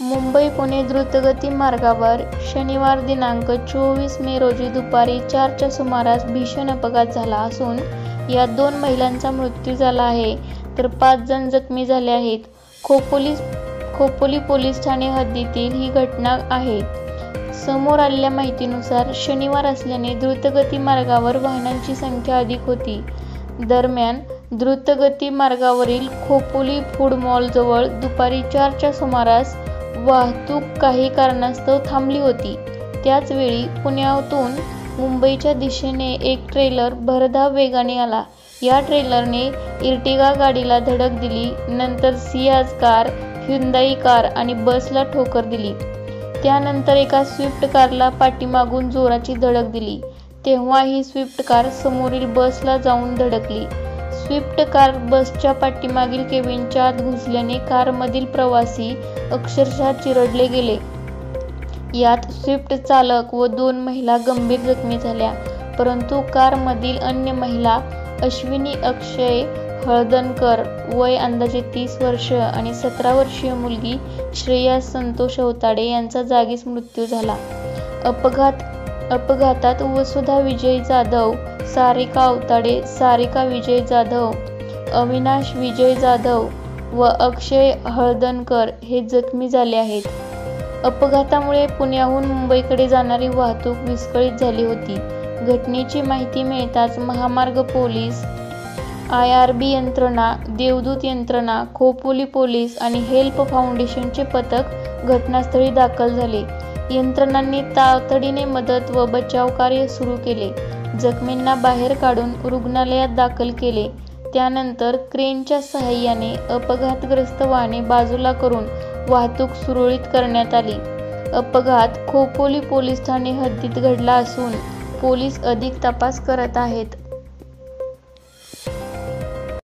मुंबई पुणे द्रुतगती मार्गावर शनिवार दिनांक 24 मे रोजी दुपारी 4च्या सुमारास भीषण अपघात झाला असून यात 2 महिलांचा मृत्यू झाला आहे तर 5 जण जखमी झाले आहेत. खोपोली पोलीस ठाणे हद्दीतील ही घटना आहे. समोर आलेल्या माहितीनुसार शनिवार असल्याने द्रुतगती मार्गावर वाहनांची संख्या अधिक होती. दरम्यान द्रुतगती मार्गावरील खोपोली फूड मॉलजवळ दुपारी 4च्या सुमारास वाहतूक काही कारणास्तव थांबली होती. त्याचवेळी पुण्यातून मुंबईच्या दिशेने एक ट्रेलर भरधाव वेगाने आला. या ट्रेलरने इर्टिगा गाडीला धडक दिली. नंतर सियाज कार, ह्युंदाई कार आणि बसला ठोकर दिली. त्यानंतर एका स्विफ्ट कारला पाठीमागून जोराची धडक दिली. तेव्हा ही स्विफ्ट कार समोरील बसला जाऊन धडकली. स्विफ्ट कार बसच्या पाठीमागील केबिनच्या आत घुसल्याने कारमधील प्रवासी अक्षरशः चिरडले गेले. यात स्विफ्ट चालक व 2 महिला गंभीर जखमी झाल्या. परंतु कारमधील अन्य महिला अश्विनी अक्षय हळदणकर वय अंदाजे 30 वर्ष आणि 17 वर्षीय मुलगी श्रेया संतोष अवताडे यांचा जागीच मृत्यू झाला. अपघातात वसुधा विजय जाधव, सारिका अवताडे, सारिका विजय जाधव, अविनाश विजय जाधव व अक्षय हळदणकर हे जखमी झाले आहेत. अपघातामुळे पुण्याहून मुंबईकडे जाणारी वाहतूक विस्कळीत झाली होती. घटनेची माहिती मिळताच महामार्ग पोलीस, IRB यंत्रणा, देवदूत यंत्रणा, खोपोली पोलीस आणि हेल्प फाउंडेशनचे पथक घटनास्थळी दाखल झाले. यंत्रणांनी तातडीने मदत व बचाव कार्य सुरू केले. जखमींना बाहेर काढून रुग्णालयात दाखल केले. त्यानंतर क्रेनच्या सहाय्याने अपघातग्रस्त वाहने बाजूला करून वाहतूक सुरळीत करण्यात आली. अपघात खोपोली पोलीस ठाणे हद्दीत घडला असून पोलीस अधिक तपास करत आहेत.